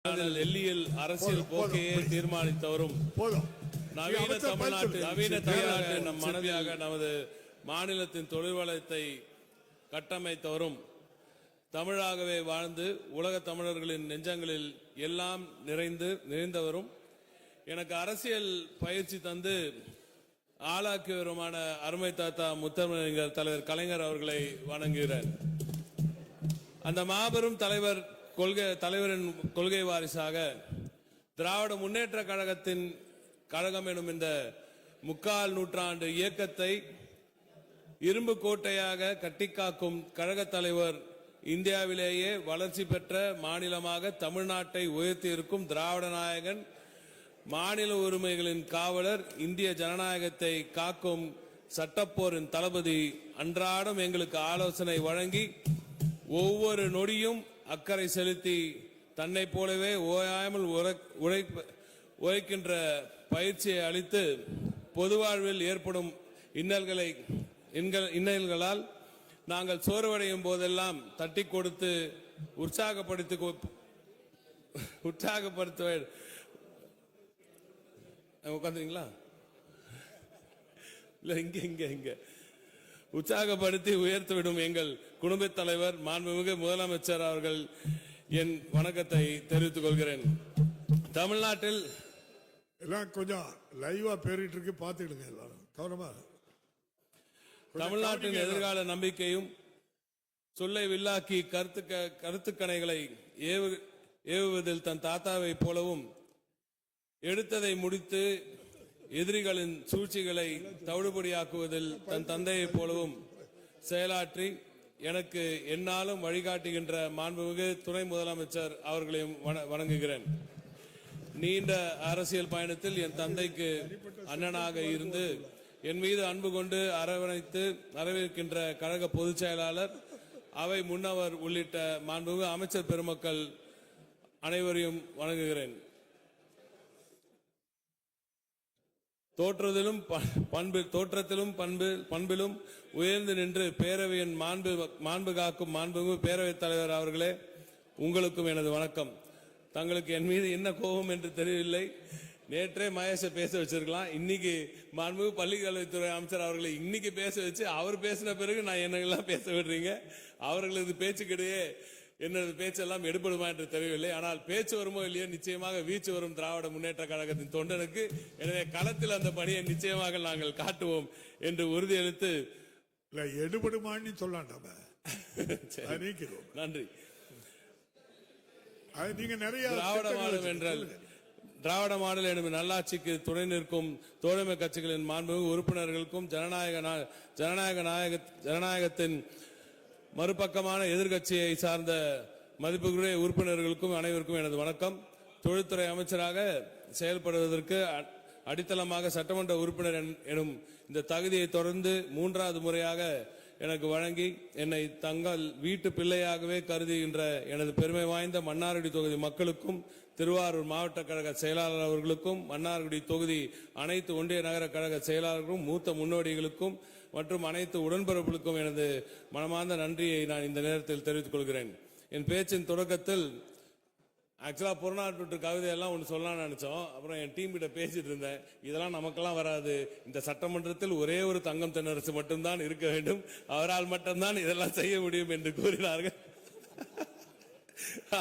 எல்லியல் அரசியல் போக்கையே தீர்மானித்தவரும் நவீன தமிழ்நாட்டு நம் மனைவியாக நமது மாநிலத்தின் தொழில் வளத்தை கட்டமைத்தவரும் தமிழாகவே வாழ்ந்து உலக தமிழர்களின் நெஞ்சங்களில் எல்லாம் நிறைந்தவரும் எனக்கு அரசியல் பயிற்சி தந்து ஆளாக்கியவருமான அருமை தாத்தா முத்தமிழறிஞர் தலைவர் கலைஞர் அவர்களை வணங்குகிறேன். அந்த மாபெரும் தலைவரின் கொள்கை வாரிசாக திராவிட முன்னேற்ற கழகம் எனும் இந்த முக்கால் நூற்றாண்டு இயக்கத்தை இரும்பு கோட்டையாக கட்டிக்காக்கும் கழக தலைவர் இந்தியாவிலேயே வளர்ச்சி பெற்ற மாநிலமாக தமிழ்நாட்டை உயர்த்தி இருக்கும் திராவிட நாயகன், மாநில உரிமைகளின் காவலர், இந்திய ஜனநாயகத்தை காக்கும் சட்டப்போரின் தளபதி அன்றாடம் எங்களுக்கு ஆலோசனை வழங்கி ஒவ்வொரு நொடியும் அக்கறை செலுத்தி தன்னை போலவே ஓயாமல் உழைக்கின்ற பயிற்சியை அளித்து பொது வாழ்வில் ஏற்படும் இன்னல்களால் நாங்கள் சோர்வடையும் போதெல்லாம் தட்டி கொடுத்து உற்சாகப்படுத்த உட்காந்துங்களா இல்ல இங்க உற்சாகப்படுத்தி உயர்த்திவிடும் எங்கள் குடும்பத் தலைவர் மாண்புமிகு முதலமைச்சர் அவர்கள் என் வணக்கத்தை தெரிவித்துக் கொள்கிறேன். தமிழ்நாட்டில் எல்லாம் கொஞ்சம் லைவா பேரிட்டு இருக்கு, பார்த்துடுங்க எல்லாரும் கவனமா. தமிழ்நாட்டின் எதிர்கால நம்பிக்கையும் சொல்லை வில்லாக்கி கருத்துக்கணைகளை ஏவுவதில் தன் தாத்தாவை போலவும் எடுத்ததை முடித்து எதிரிகளின் சூழ்ச்சிகளை தவிடுபடியாக்குவதில் தன் தந்தையை போலவும் செயலாற்றி எனக்கு என்னாலும் வழிகாட்டுகின்ற மாண்புமிகு துணை முதலமைச்சர் அவர்களையும் வணங்குகிறேன். நீண்ட அரசியல் பயணத்தில் என் தந்தைக்கு அண்ணனாக இருந்து என் மீது அன்பு கொண்டு அரவணைக்கின்ற கழக பொதுச் செயலாளர், அவை முன்னவர் உள்ளிட்ட மாண்புமிகு அமைச்சர் பெருமக்கள் அனைவரையும் வணங்குகிறேன். தோற்றத்திலும் பண்பிலும் உயர்ந்து நின்று பேரவையின் மாண்பு காக்கும் மாண்புமிகு பேரவைத் தலைவர் அவர்களே, உங்களுக்கும் எனது வணக்கம். தங்களுக்கு என் மீது என்ன கோபம் என்று தெரியவில்லை. நேற்றே மகேஷை பேச வச்சிருக்கலாம். இன்னைக்கு மாண்புமிகு பள்ளிக்கல்வித்துறை அமைச்சர் அவர்களை இன்னைக்கு பேச வச்சு அவர் பேசின பிறகு நான் என்னெல்லாம் பேச விடுறீங்க. அவர்களது பேச்சுக்கிடையே என்னது பேச்செல்லாம் எடுபடுமா என்று தெரியவில்லை. ஆனால் பேச்சு வருமோ இல்லையோ நிச்சயமாக வீச்சு வரும் திராவிட முன்னேற்ற கழகத்தின் தொண்டனுக்கு. எனவே களத்தில் அந்த பணியை நிச்சயமாக நாங்கள் காட்டுவோம் என்று உறுதியளித்து எடுபடுமான்னு சொல்லாண்டாம. நன்றி. நீங்க நிறைய திராவிட மாடல் எனும் நல்லாட்சிக்கு துணை நிற்கும் தோழமை கட்சிகளின் மாண்புமிகு உறுப்பினர்களுக்கும் ஜனநாயகத்தின் மறுபக்கமான எதிர்கட்சியை சார்ந்த மதிப்புக்குரிய உறுப்பினர்களுக்கும் அனைவருக்கும் எனது வணக்கம். தொழில்துறை அமைச்சராக செயல்படுவதற்கு அடித்தளமாக சட்டமன்ற உறுப்பினர் எனும் இந்த தகுதியை தொடர்ந்து 3வது முறையாக எனக்கு வழங்கி என்னை தங்கள் வீட்டு பிள்ளையாகவே கருதுகின்ற எனது பெருமை வாய்ந்த மன்னார்குடி தொகுதி மக்களுக்கும், திருவாரூர் மாவட்ட கழக செயலாளர் அவர்களுக்கும், மன்னார்குடி தொகுதி அனைத்து ஒன்றிய நகர கழக செயலாளர்களுக்கும், மூத்த முன்னோடிகளுக்கும் மற்றும் அனைத்து உடன்பிறப்புகளுக்கும் எனது மனமார்ந்த நன்றியை நான் இந்த நேரத்தில் தெரிவித்துக் கொள்கிறேன். என் பேச்சின் தொடக்கத்தில் ஆக்சுவலா புறநானூற்று கவிதையெல்லாம் ஒன்று சொல்லலாம்னு நினைச்சோம். அப்புறம் என் டீம் கிட்ட பேசிட்டு இருந்தேன், இதெல்லாம் நமக்கெல்லாம் வராது, இந்த சட்டமன்றத்தில் ஒரே ஒரு தங்கம் தென்னரசு மட்டும்தான் இருக்க வேண்டும், அவரால் மட்டும்தான் இதெல்லாம் செய்ய முடியும் என்று கூறினார்கள்.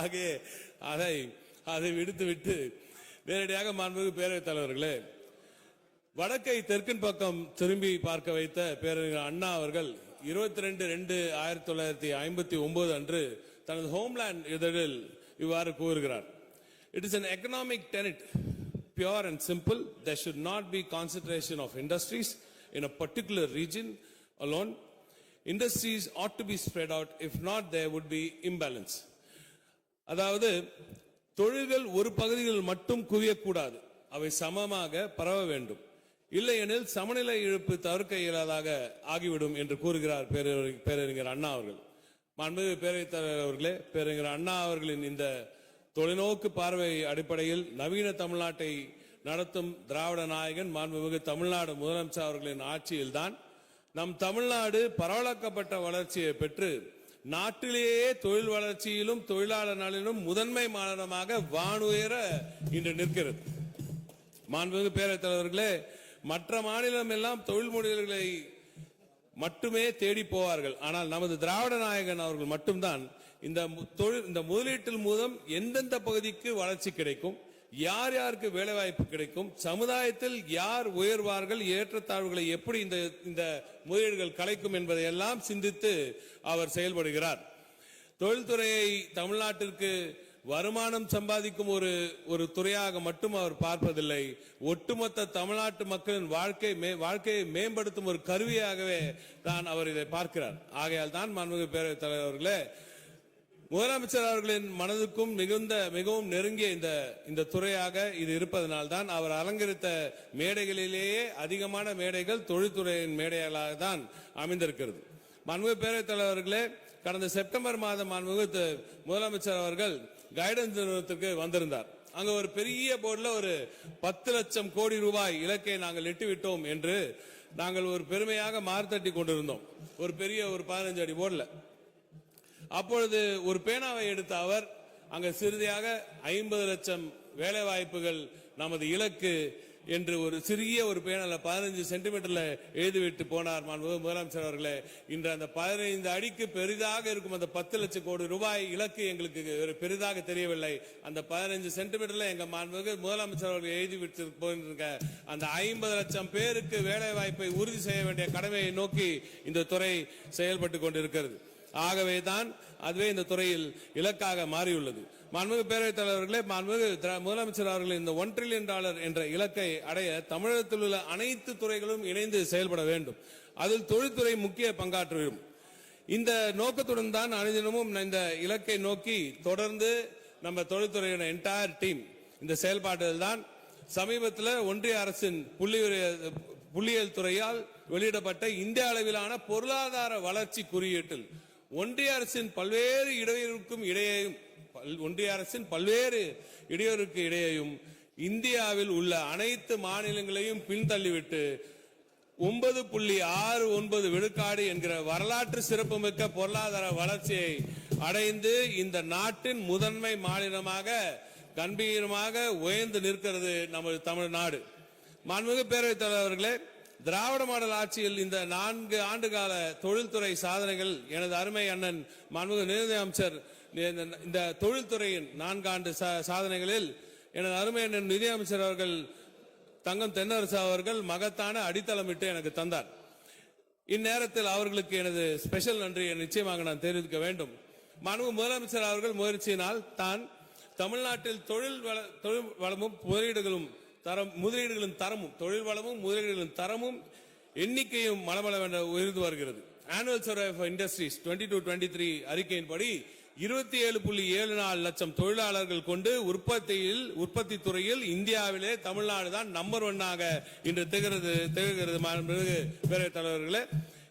ஆகவே அதை விடுத்துவிட்டு நேரடியாக மாண்புமிகு பேரவைத் தலைவர்களே, வடக்கை தெற்கின் பக்கம் திரும்பி பார்க்க வைத்த பேரறிஞர் அண்ணா அவர்கள் 22/2/1959 அன்று தனது ஹோம்லேண்ட் இதழில் இவ்வாறு கூறுகிறார். It is an economic tenet, pure and simple. There should not be concentration of industries in a particular region alone. Industries ought to be spread out. If not, there would be imbalance. அதாவது தொழில்கள் ஒரு பகுதியில் மட்டும் குவியக்கூடாது, அவை சமமாக பரவ வேண்டும். இல்லையெனில் சமநிலை இழப்பு தவிர்க்க இயலாதாக ஆகிவிடும் என்று கூறுகிறார் பேரறிஞர் அண்ணா அவர்கள். மாண்புமிகு பேரவைத் தலைவர் அவர்களே, பேரறிஞர் அண்ணா அவர்களின் இந்த தொலைநோக்கு பார்வை அடிப்படையில் நவீன தமிழ்நாட்டை நடத்தும் திராவிட நாயகன் மாண்புமிகு தமிழ்நாடு முதலமைச்சர் அவர்களின் ஆட்சியில்தான் நம் தமிழ்நாடு பரவலாக்கப்பட்ட வளர்ச்சியை பெற்று நாட்டிலேயே தொழில் வளர்ச்சியிலும் தொழிலாளர் நலனிலும் முதன்மை மாநிலமாக வானுயர இன்று நிற்கிறது. மாண்புமிகு பேரவைத் தலைவர்களே, மற்ற மாநிலம் எல்லாம் தொழில் முனைவோர்களை மட்டுமே தேடி போவார்கள். ஆனால் நமது திராவிட நாயகன் அவர்கள் மட்டும்தான் இந்த முதலீட்டில் மூலம் எந்தெந்த பகுதிக்கு வளர்ச்சி கிடைக்கும், யார் யாருக்கு வேலைவாய்ப்பு கிடைக்கும், சமுதாயத்தில் யார் உயர்வார்கள், ஏற்றத்தாழ்வுகளை எப்படி இந்த முதலீடுகள் கலைக்கும் என்பதை எல்லாம் சிந்தித்து அவர் செயல்படுகிறார். தொழில்துறையை தமிழ்நாட்டிற்கு வருமானம் சம்பாதிக்கும் ஒரு துறையாக மட்டும் அவர் பார்ப்பதில்லை, ஒட்டுமொத்த தமிழ்நாட்டு மக்களின் வாழ்க்கையை மேம்படுத்தும் ஒரு கருவியாகவே தான் அவர் இதை பார்க்கிறார். ஆகையால் தான் மாண்புமிகு பேரவைத் தலைவர்களே, முதலமைச்சர் அவர்களின் மனதுக்கும் மிகவும் நெருங்கிய இந்த துறையாக இது இருப்பதனால்தான் அவர் அலங்கரித்த மேடைகளிலேயே அதிகமான மேடைகள் தொழில்துறையின் மேடைகளாக தான் அமைந்திருக்கிறது. மாண்புமிகு பேரவைத் தலைவர்களே, கடந்த செப்டம்பர் மாதம் மாண்புமிகு முதலமைச்சர் அவர்கள் கைடன்ஸ் நிறுவனத்திற்கு வந்திருந்தார். அங்க ஒரு பெரிய போர்டுல ஒரு 10 லட்சம் கோடி ரூபாய் இலக்கை நாங்கள் எட்டிவிட்டோம் என்று நாங்கள் ஒரு பெருமையாக மார்த்தட்டி கொண்டிருந்தோம். ஒரு பெரிய ஒரு 15 அடி போர்டுல. அப்பொழுது ஒரு பேனாவை எடுத்த அவர் அங்க சிறிதாக 50 லட்சம் வேலை வாய்ப்புகள் நமது இலக்கு என்று ஒரு சிறிய ஒரு பேனால 15 சென்டிமீட்டர்ல எழுதிவிட்டு போனார் முதலமைச்சர் அவர்களே. இன்று அந்த 15 அடிக்கு பெரிதாக இருக்கும் அந்த 10 லட்சம் கோடி ரூபாய் இலக்கு எங்களுக்கு பெரிதாக தெரியவில்லை. அந்த 15 சென்டிமீட்டர்ல எங்க முதலமைச்சர் அவர்கள் எழுதிவிட்டு போயிருக்க அந்த 50 லட்சம் பேருக்கு வேலை வாய்ப்பை உறுதி செய்ய வேண்டிய கடமையை நோக்கி இந்த துறை செயல்பட்டு கொண்டிருக்கிறது. ஆகவேதான் அதுவே இந்த துறையில் இலக்காக மாறியுள்ளது. மாண்புமிகு பேரவைத் தலைவர்களே, மாண்புமிகு முதலமைச்சர் அவர்கள் இந்த $1 trillion என்ற இலக்கை அடைய தமிழகத்தில் உள்ள அனைத்து துறைகளும் இணைந்து செயல்பட வேண்டும். அதில் தொழில்துறை முக்கிய பங்காற்றும். இந்த நோக்கத்துடன் தான் அனுதினமும் இந்த இலக்கை நோக்கி தொடர்ந்து நம்ம தொழில்துறையோட என்டையர் டீம் இந்த செயல்பாட்டில் தான் சமீபத்தில் ஒன்றிய அரசின் புள்ளியியல் துறையால் வெளியிடப்பட்ட இந்திய அளவிலான பொருளாதார வளர்ச்சி குறியீட்டில் ஒன்றிய அரசின் பல்வேறு இடையூறுக்கு இடையேயும் இந்தியாவில் உள்ள அனைத்து மாநிலங்களையும் பின்தள்ளிவிட்டு 9.69 விழுக்காடு என்கிற வரலாற்று சிறப்புமிக்க பொருளாதார வளர்ச்சியை அடைந்து இந்த நாட்டின் முதன்மை மாநிலமாக கம்பீரமாக உயர்ந்து நிற்கிறது நமது தமிழ்நாடு. மாண்புமிகு பேரவைத் தலைவர்களே, திராவிட மாடல் ஆட்சியில் இந்த 4 ஆண்டுகால தொழில்துறை சாதனைகள் எனது அருமை அண்ணன் மாண்புமிகு நிதி அமைச்சர் இந்த தொழில்துறையின் 4 ஆண்டு சாதனைகளில் எனது அருமை அண்ணன் நிதி அமைச்சர் அவர்கள் தங்கம் தென்னரசு அவர்கள் மகத்தான அடித்தளமிட்டு எனக்கு தந்தார். இந்நேரத்தில் அவர்களுக்கு எனது ஸ்பெஷல் நன்றியை நிச்சயமாக நான் தெரிவிக்க வேண்டும். மாண்புமிகு முதலமைச்சர் அவர்கள் முயற்சியினால் தான் தமிழ்நாட்டில் தொழில் வளமும் முதலீடுகளின் தரமும் தொழில் வளமும் முதலீடுகளின் தரமும் எண்ணிக்கையும் மளமளவென உயர்ந்து வருகிறது. ஆனுவல் சர்வே ஆஃப் இண்டஸ்ட்ரீஸ் 22-23 அறிக்கையின்படி 27.74 லட்சம் தொழிலாளர்கள் கொண்டு உற்பத்தி துறையில் இந்தியாவிலே தமிழ்நாடு தான் நம்பர் 1 இன்று திகழ்கிறது. பேரவைத் தலைவர்களே,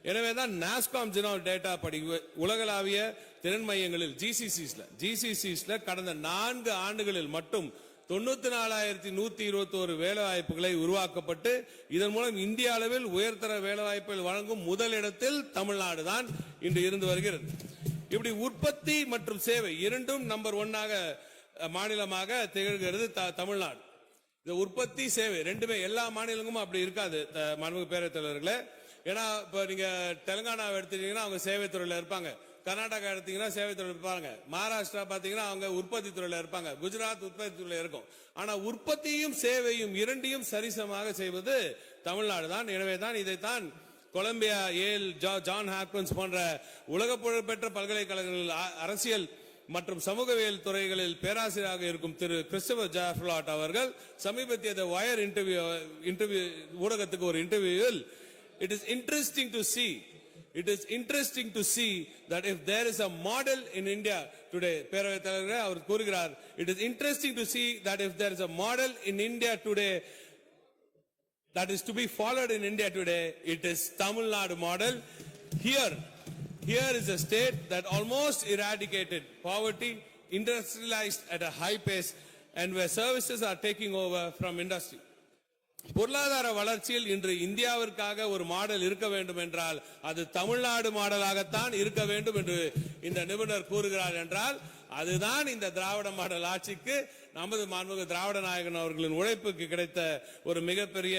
எனவேதான் நாஸ்காம் ஜெனரல் டேட்டா படி உலகளாவிய திறன் மையங்களில் ஜிசிசிஸ்ல கடந்த 4 ஆண்டுகளில் மட்டும் 94,121 வேலை வாய்ப்புகளை உருவாக்கப்பட்டு இதன் மூலம் இந்திய அளவில் உயர்தர வேலை வாய்ப்புகள் வழங்கும் முதலிடத்தில் தமிழ்நாடு தான் இன்று இருந்து வருகிறது. இப்படி உற்பத்தி மற்றும் சேவை இரண்டும் நம்பர் 1 மாநிலமாக திகழ்கிறது தமிழ்நாடு. இந்த உற்பத்தி சேவை ரெண்டுமே எல்லா மாநிலங்களும் அப்படி இருக்காது மாண்புமிகு பேரவைத் தலைவர்களே. ஏன்னா இப்ப நீங்க தெலுங்கானாவை எடுத்துட்டீங்கன்னா அவங்க சேவை துறையில இருப்பாங்க, கர்நாடகா எடுத்தீங்கன்னா சேவை துறையில் இருப்பாங்க, மகாராஷ்டிரா பாத்தீங்கன்னா அவங்க உற்பத்தி துறையில இருப்பாங்க, குஜராத் உற்பத்தி துறையில இருக்கும். ஆனா உற்பத்தியும் சேவையும் இரண்டையும் சரிசமமாக செய்வது தமிழ்நாடு தான். எனவேதான் இதைத்தான் கொலம்பியா, ஏல், ஜான் ஹாப்கின்ஸ் போன்ற உலக புகழ்பெற்ற பல்கலைக்கழகங்களில் அரசியல் மற்றும் சமூகவியல் துறைகளில் பேராசிரியராக இருக்கும் திரு கிறிஸ்டோபர் ஜாஃப்லாட் அவர்கள் சமீபத்திய வயர் இன்டர்வியூ ஊடகத்துக்கு ஒரு இன்டர்வியூவில் it is interesting to see that if there is a model in India today, பேரவைத் தலைவர் அவர் கூறுகிறார், it is interesting to see that if there is a model in India today that is to be followed in India today, it is Tamil Nadu model. Here is a state that almost eradicated poverty, industrialized at a high pace, and where services are taking over from industry. பொருளாதார வளர்ச்சியில் இன்று இந்தியாவிற்காக ஒரு model இருக்க வேண்டும் என்றால் அது தமிழ்நாடு மாடலாகத்தான் இருக்க வேண்டும் என்று இந்த நிபுணர் கூறுகிறார் என்றால் அதுதான் இந்த திராவிட மாடல் ஆட்சிக்கு நமது மாண்புமிகு திராவிட நாயகன் அவர்களின் உழைப்புக்கு கிடைத்த ஒரு மிகப்பெரிய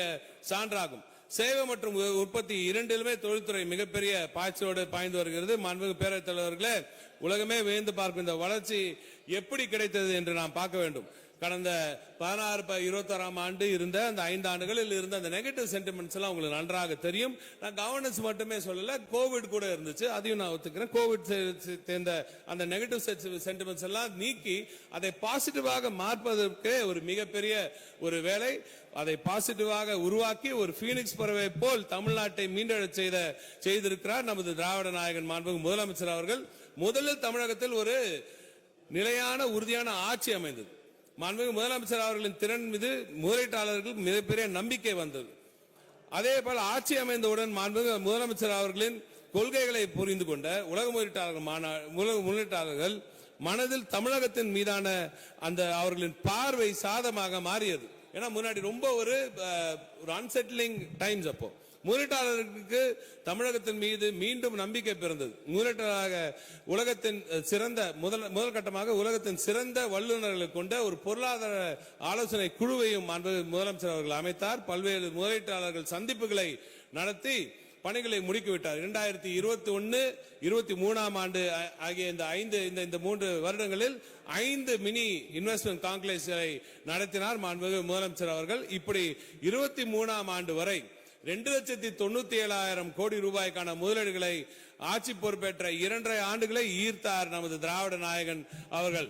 சான்றாகும். சேவை மற்றும் உற்பத்தி இரண்டிலுமே தொழில்துறை மிகப்பெரிய பாய்ச்சலோடு பாய்ந்து வருகிறது. மாண்புமிகு பேரவைத் தலைவர்களே, உலகமே வியந்து பார்க்கும் இந்த வளர்ச்சி எப்படி கிடைத்தது என்று நாம் பார்க்க வேண்டும். கடந்த 16-21 ஆண்டு இருந்த அந்த 5 ஆண்டுகளில் இருந்த அந்த நெகட்டிவ் சென்டிமெண்ட்ஸ் எல்லாம் உங்களுக்கு நன்றாக தெரியும். நான் கவர்னன்ஸ் மட்டுமே சொல்லல, கோவிட் கூட இருந்துச்சு, அதையும் நான் ஒத்துக்கிறேன். கோவிட் சேர்ந்த அந்த நெகட்டிவ் சென்டிமெண்ட்ஸ் எல்லாம் நீக்கி அதை பாசிட்டிவாக மாற்பதற்கு ஒரு மிகப்பெரிய ஒரு வேலை, அதை பாசிட்டிவாக உருவாக்கி ஒரு பீனிக்ஸ் பறவை போல் தமிழ்நாட்டை மீண்டெழச் செய்திருக்கிறார் நமது திராவிட நாயகன் மாண்புமிகு முதலமைச்சர் அவர்கள். முதலில் தமிழகத்தில் ஒரு நிலையான உறுதியான ஆட்சி அமைந்தது. மாண்புமிகு முதலமைச்சர் அவர்களின் திறன் மீது முதலீட்டாளர்களுக்கு மிகப்பெரிய நம்பிக்கை வந்தது. அதே போல ஆட்சி அமைந்தவுடன் மாண்புமிகு முதலமைச்சர் அவர்களின் கொள்கைகளை புரிந்து கொண்ட உலக முதலீட்டாளர்கள் மனதில் தமிழகத்தின் மீதான அந்த அவர்களின் பார்வை சாதமாக மாறியது. ஏன்னா முன்னாடி ரொம்ப ஒரு அன்செட்டிலிங் டைம்ஸ். அப்போ முதலீட்டாளர்களுக்கு தமிழகத்தின் மீது மீண்டும் நம்பிக்கை பிறந்தது. முதலீட்டாளராக உலகத்தின் சிறந்த முதல் கட்டமாக உலகத்தின் சிறந்த வல்லுநர்களை கொண்ட ஒரு பொருளாதார ஆலோசனை குழுவையும் முதலமைச்சர் அவர்கள் அமைத்தார். பல்வேறு முதலீட்டாளர்கள் சந்திப்புகளை நடத்தி பணிகளை முடுக்கிவிட்டார். 2021-23 ஆண்டு ஆகிய இந்த 3 வருடங்களில் 5 மினி இன்வெஸ்ட்மெண்ட் கான்க்ளேவ்களை நடத்தினார் மாண்புமிகு முதலமைச்சர் அவர்கள். இப்படி 23 ஆண்டு வரை 2,97,000 கோடி ரூபாய்க்கான முதலீடுகளை ஆட்சி பொறுப்பேற்ற 2.5 ஆண்டுகளை ஈர்த்தார் நமது திராவிட நாயகன் அவர்கள்.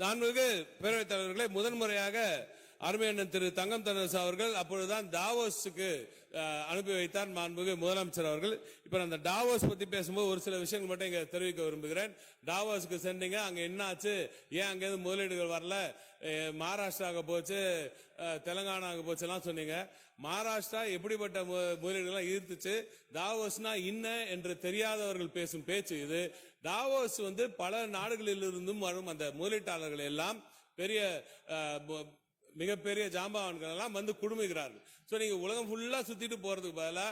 மாண்புமிகு பேரவைத் தலைவர்களே, முதன்முறையாக அருமையண்ணன் திரு தங்கம் தென்னரசு அவர்கள் அப்பொழுதுதான் டாவோஸுக்கு அனுப்பி வைத்தார் மாண்புமிகு முதலமைச்சர் அவர்கள். இப்ப அந்த டாவோஸ் பத்தி பேசும்போது ஒரு சில விஷயங்கள் மட்டும் இங்க தெரிவிக்க விரும்புகிறேன். டாவோஸுக்கு சென்றீங்க, அங்க என்ன ஆச்சு, ஏன் அங்க இருந்து முதலீடுகள் வரல, மகாராஷ்டிராவுக்கு போச்சு, தெலுங்கானாவுக்கு போச்சு எல்லாம் சொன்னீங்க. மகாராஷ்டிரா எப்படிப்பட்ட முதலீடுகளை ஈர்த்துச்சு, டாவோஸ்னா இன்ன என்று தெரியாதவர்கள் பேசும் பேச்சு இது. டாவோஸ் பல நாடுகளில் இருந்தும் வரும் அந்த முதலீட்டாளர்கள் எல்லாம் பெரிய மிகப்பெரிய ஜாம்பவான்கள் எல்லாம் குடுமிக்கிறார்கள். சோ நீங்க உலகம் ஃபுல்லா சுத்திட்டு போறதுக்கு பதிலா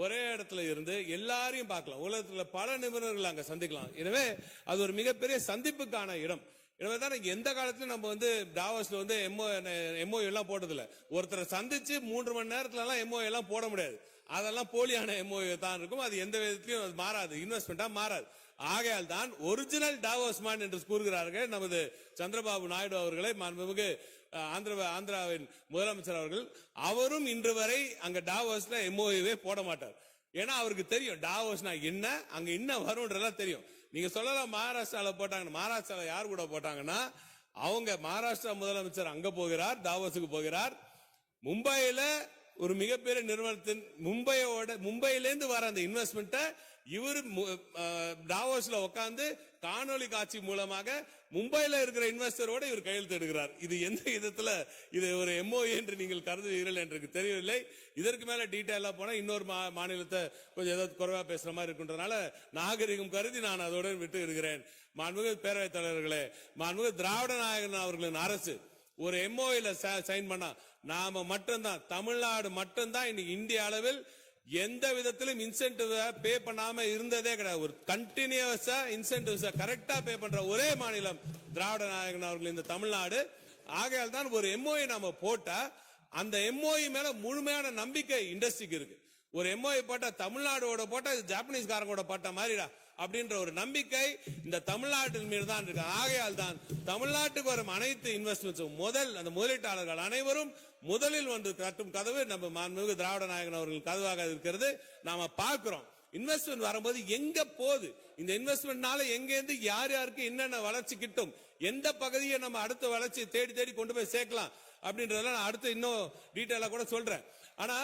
ஒரே இடத்துல இருந்து எல்லாரையும் பார்க்கலாம். உலகத்துல பல நிபுணர்கள் அங்க சந்திக்கலாம். எனவே அது ஒரு மிகப்பெரிய சந்திப்புக்கான இடம். எனவேதான் எந்த காலத்திலும் நம்ம டாவோஸ்ல எம்ஓ எல்லாம் போட்டதில்ல. ஒருத்தரை சந்திச்சு 3 மணி நேரத்துல எல்லாம் எம்ஓ எல்லாம் போட முடியாது. அதெல்லாம் போலியான எம்ஓ தான் இருக்கும். அது எந்த விதத்திலும் அது மாறாது, இன்வெஸ்ட்மெண்டா மாறாது. ஆகையால் தான் ஒரிஜினல் டாவோஸ் மேன் என்று கூறுகிறார்கள் நமது சந்திரபாபு நாயுடு அவர்களை, மாண்புமிகு ஆந்திராவின் முதலமைச்சர் அவர்கள். அவரும் இன்று வரை அங்க டாவோஸ்ல எம்ஓவே போட மாட்டார். ஏன்னா அவருக்கு தெரியும் டாவோஸ்னா என்ன, அங்க என்ன வரும்ன்றதெல்லாம் தெரியும். நீங்க சொல்லலாம் மகாராஷ்டிரால போட்டாங்க, மகாராஷ்டிரால யார் கூட போட்டாங்கன்னா அவங்க மகாராஷ்டிரா முதலமைச்சர் அங்க போகிறார், டாவோஸுக்கு போகிறார். மும்பையில ஒரு மிகப்பெரிய நிறுவனத்தின் மும்பையிலேருந்து வர அந்த இன்வெஸ்ட்மெண்ட்டை இவர் டாவோஸ்ல உட்கார்ந்து காணொலி காட்சி மூலமாக மும்பையில இருக்கிற இன்வெஸ்டரோட இவர் கையெழுத்து எடுக்கிறார். இது எந்த விதத்துல இது ஒரு எம்ஓஏ என்று நீங்கள் கருதுவீர்கள் என்று தெரியவில்லை. இதற்கு மேல டீட்டெயிலா போனா இன்னொரு மாநிலத்தை கொஞ்சம் ஏதாவது குறைவா பேசுற மாதிரி இருக்குன்றதுனால நாகரிகம் கருதி நான் அதோட விட்டு இருக்கிறேன். மாண்புமிகு பேரவைத் தலைவர்களே, மாண்புமிகு திராவிட நாயகன் அவர்களின் அரசு ஒரு எம்ஓஏல சைன் பண்ணா நாம மட்டும்தான், தமிழ்நாடு மட்டும்தான் இன்னைக்கு இந்திய அளவில் எந்த விதத்திலும் இன்சென்டிவ் பே பண்ணாம இருந்ததே கிடையாது. ஒரு கண்டினியூஸா இன்சென்டிவ்ஸ் கரெக்டா பே பண்ற ஒரே மாநிலம் திராவிட நாயகன் அவர்கள் இந்த தமிழ்நாடு. ஆகையால் தான் ஒரு எம்ஓஏ நாம போட்டா அந்த எம்ஓஏ மேல முழுமையான நம்பிக்கை இண்டஸ்ட்ரிக்கு இருக்கு. ஒரு எம்ஓஏ போட்டா தமிழ்நாடோட போட்டா ஜாப்பனீஸ் காரங்களோட போட்ட மாதிரிடா அப்படின்ற ஒரு நம்பிக்கை இந்த தமிழ்நாட்டின் மீது தான் இருக்கு. ஆகையால் தான் தமிழ்நாட்டுக்கு வரும் அனைத்து இன்வெஸ்ட்மெண்ட்ஸும் அந்த முதலீட்டாளர்கள் அனைவரும் முதலில் கட்டும் கதவு நம்ம மாண்புமிகு திராவிட நாயகன் அவர்கள் கதவாக இருக்கிறது. நாம பார்க்கிறோம் இன்வெஸ்ட்மெண்ட் வரும்போது எங்க போகுது, இந்த இன்வெஸ்ட்மெண்ட்னால எங்க இருந்து யார் யாருக்கு என்னென்ன வளர்ச்சி கிட்டும், எந்த பகுதியை நம்ம அடுத்த வளர்ச்சி தேடி தேடி கொண்டு போய் சேர்க்கலாம் அப்படின்றதெல்லாம் நான் அடுத்து இன்னும் டீட்டெயிலா கூட சொல்றேன். ஆனா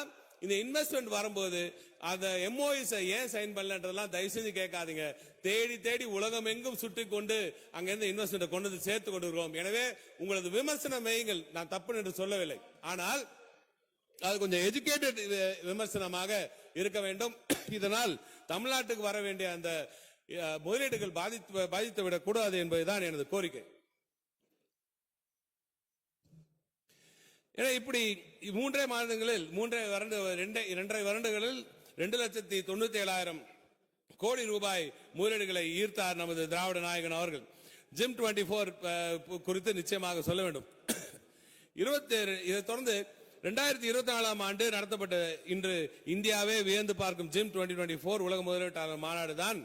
இந்த இன்வெஸ்ட்மெண்ட் வரும்போது அந்த எம்ஓஎஸ் ஏன் சைன் பண்ணலன்றதெல்லாம் தயவு செஞ்சு கேட்காதீங்க. தேடி தேடி உலகம் எங்கும் சுற்றி கொண்டு அங்கிருந்து இன்வெஸ்ட்மெண்ட் கொண்டு வந்து சேர்த்து கொண்டு இருக்கிறோம். எனவே உங்களது விமர்சன மையங்கள் நான் தப்பு என்று சொல்லவில்லை, ஆனால் அது கொஞ்சம் எஜுகேட்டட் விமர்சனமாக இருக்க வேண்டும். இதனால் தமிழ்நாட்டுக்கு வர வேண்டிய அந்த முதலீடுகள் பாதித்து விடக்கூடாது என்பதுதான் எனது கோரிக்கை. ஏன்னா இப்படி 3 மாதங்களில் 2.5 வருடங்களில் 2,97,000 கோடி ரூபாய் முதலீடுகளை ஈர்த்தார் நமது திராவிட நாயகன் அவர்கள். ஜிம் 24 குறித்து நிச்சயமாக சொல்ல வேண்டும். இதை தொடர்ந்து 2024 ஆண்டு நடத்தப்பட்ட இன்று இந்தியாவே வியந்து பார்க்கும் ஜிம் 2024 உலக முதலீட்டாளர் மாநாடு தான்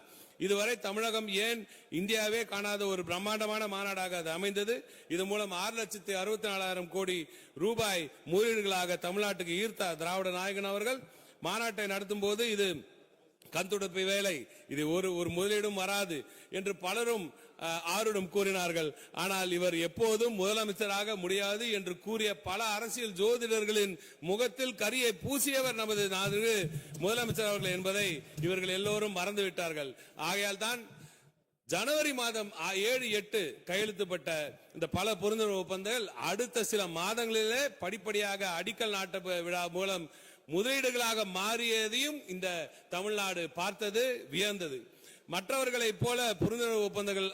இதுவரை தமிழகம் ஏன் இந்தியாவே காணாத ஒரு பிரம்மாண்டமான மாநாடாக அது அமைந்தது. இது மூலம் 6,64,000 கோடி ரூபாய் முதலீடுகளாக தமிழ்நாட்டுக்கு ஈர்த்தார் திராவிட நாயகன் அவர்கள். மாநாட்டை நடத்தும் போது இது கண்துடைப்பு வேலை, இது ஒரு முதலீடும் வராது என்று பலரும் ஆருடம் கூறினார்கள். ஆனால் இவர் எப்போதும் முதலமைச்சராக முடியாது என்று கூறிய பல அரசியல் ஜோதிடர்களின் முகத்தில் கரியை பூசியவர் நமது முதலமைச்சர் அவர்கள் என்பதை இவர்கள் எல்லோரும் மறந்துவிட்டார்கள். ஆகையால் தான் ஜனவரி மாதம் 7-8 கையெழுத்துப்பட்ட இந்த பல புரிந்துணர்வு ஒப்பந்தங்கள் அடுத்த சில மாதங்களிலே படிப்படியாக அடிக்கல் நாட்ட விழா மூலம் முதலீடுகளாக மாறியதையும் இந்த தமிழ்நாடு பார்த்தது, வியந்தது. மற்றவர்களை போல புரிந்துணர்வு ஒப்பந்தங்கள்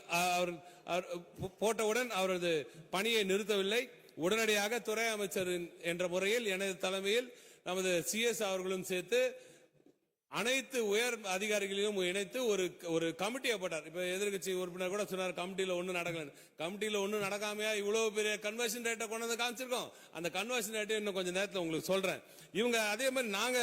போட்டவுடன் அவரது பணியை நிறுத்தவில்லை. உடனடியாக துறை அமைச்சர் என்ற முறையில் எனது தலைமையில் நமது CS அவர்களும் சேர்த்து அனைத்து உயர் அதிகாரிகளையும் இணைத்து ஒரு கமிட்டியை போட்டார். இப்ப எதிர்கட்சி உறுப்பினர் கூட சொன்னார் கமிட்டியில ஒண்ணு நடக்கல. கமிட்டியில ஒண்ணு நடக்காமையா இவ்வளவு பெரிய கன்வர்ஷன் ரேட்டை கொண்டு வந்து காமிச்சிருக்கோம். அந்த கன்வர்ஷன் ரேட்டை இன்னும் கொஞ்சம் நேரத்தில் உங்களுக்கு சொல்றேன். இவங்க அதே மாதிரி நாங்க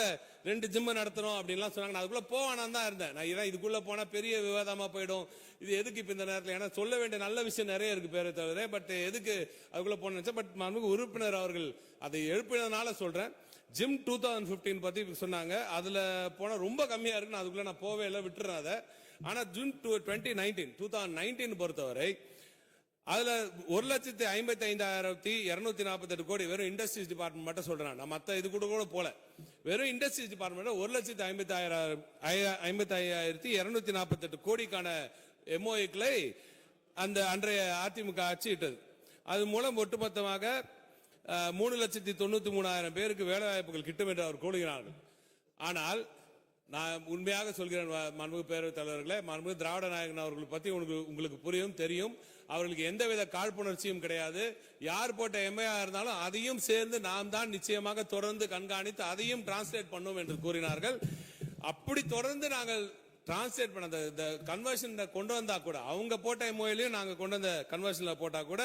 2 ஜிம் நடத்துறோம் அப்படின்லாம் சொன்னாங்க. நான் அதுக்குள்ள போவானான் தான் இருந்தேன். நான் இதான் இதுக்குள்ள போனா பெரிய விவாதமா போயிடும். இது எதுக்கு இப்ப இந்த நேரத்தில், ஏன்னா சொல்ல வேண்டிய நல்ல விஷயம் நிறைய இருக்கு பேரை தவிர. பட் எதுக்கு அதுக்குள்ள போன பட் நமக்கு உறுப்பினர் அவர்கள் அதை எழுப்பினதுனால சொல்றேன். ஜிம் 2015 பத்தி சொன்னாங்க. அதுல போனா ரொம்ப கம்மியா இருக்கு. நான் அதுக்குள்ள நான் போவே இல்லை, விட்டுறேன் அதை. ஆனா ஜூன் 2019 பொறுத்தவரை அதுல 1,55,248 கோடி வெறும் இண்டஸ்ட்ரீஸ் டிபார்ட்மெண்ட் மட்டும் சொல்றேன். நான் மத்த இது கூட போல. வெறும் இண்டஸ்ட்ரீஸ் டிபார்ட்மெண்ட் 1,55,248 கோடிக்கான MOUக்களை அந்த அன்றைய அதிமுக ஆட்சி இட்டது. அது மூலம் ஒட்டுமொத்தமாக 3,93,000 பேருக்கு வேலை வாய்ப்புகள் கிட்டும் என்று அவர் கூறுகிறார்கள். ஆனால் நான் உண்மையாக சொல்கிறேன் மாண்புமிகு பேரவைத் தலைவர்களே, மாண்புமிகு திராவிட நாயகன் அவர்கள் பத்தி உங்களுக்கு புரியும், தெரியும். அவர்களுக்கு எந்தவித காழ்ப்புணர்ச்சியும் கிடையாது. யார் போட்ட MIA இருந்தாலும் அதையும் சேர்ந்து நாம் தான் நிச்சயமாக தொடர்ந்து கண்காணித்து அதையும் டிரான்ஸ்லேட் பண்ணுவோம் என்று கூறினார்கள். அப்படி தொடர்ந்து நாங்கள் டிரான்ஸ்லேட் பண்ண இந்த கன்வர்ஷன் கொண்டு வந்தா கூட, அவங்க போட்ட MOUலையும் நாங்க கொண்டு வந்த கன்வர்ஷன்ல போட்டா கூட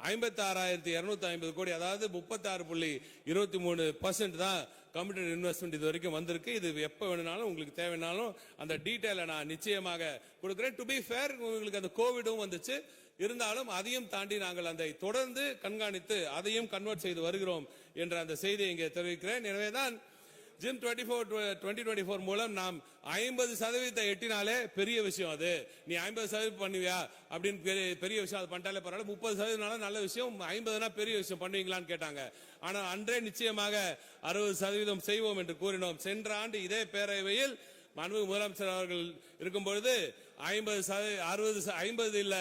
56,250 கோடி, அதாவது 36.23% தான் கமிட்டட் இன்வெஸ்ட்மெண்ட் இது வரைக்கும் வந்திருக்கு. இது எப்ப வேணும்னாலும் உங்களுக்கு தேவைனாலும் அந்த டீடைலை நான் நிச்சயமாக கொடுக்கிறேன். டு பி ஃபேர், உங்களுக்கு அந்த கோவிடும் வந்துச்சு. இருந்தாலும் அதையும் தாண்டி நாங்கள் அதை தொடர்ந்து கண்காணித்து அதையும் கன்வெர்ட் செய்து வருகிறோம் என்ற அந்த செய்தியை இங்கே தெரிவிக்கிறேன். எனவேதான் ஜிம் 2024 மூலம் நாம் 50% எட்டினாலே பெரிய விஷயம். அது நீ 50% பண்ணுவியா அப்படின்னு பெரிய விஷயம். அது பண்ணிட்டாலே பரவாயில்ல. 30% நல்ல விஷயம், 50னா பெரிய விஷயம் பண்ணுவீங்களான்னு கேட்டாங்க. ஆனால் அன்றே நிச்சயமாக 60% செய்வோம் என்று கூறினோம். சென்ற ஆண்டு இதே பேரவையில் மாண்புமிகு முதலமைச்சர் அவர்கள் இருக்கும் பொழுது 50 இல்ல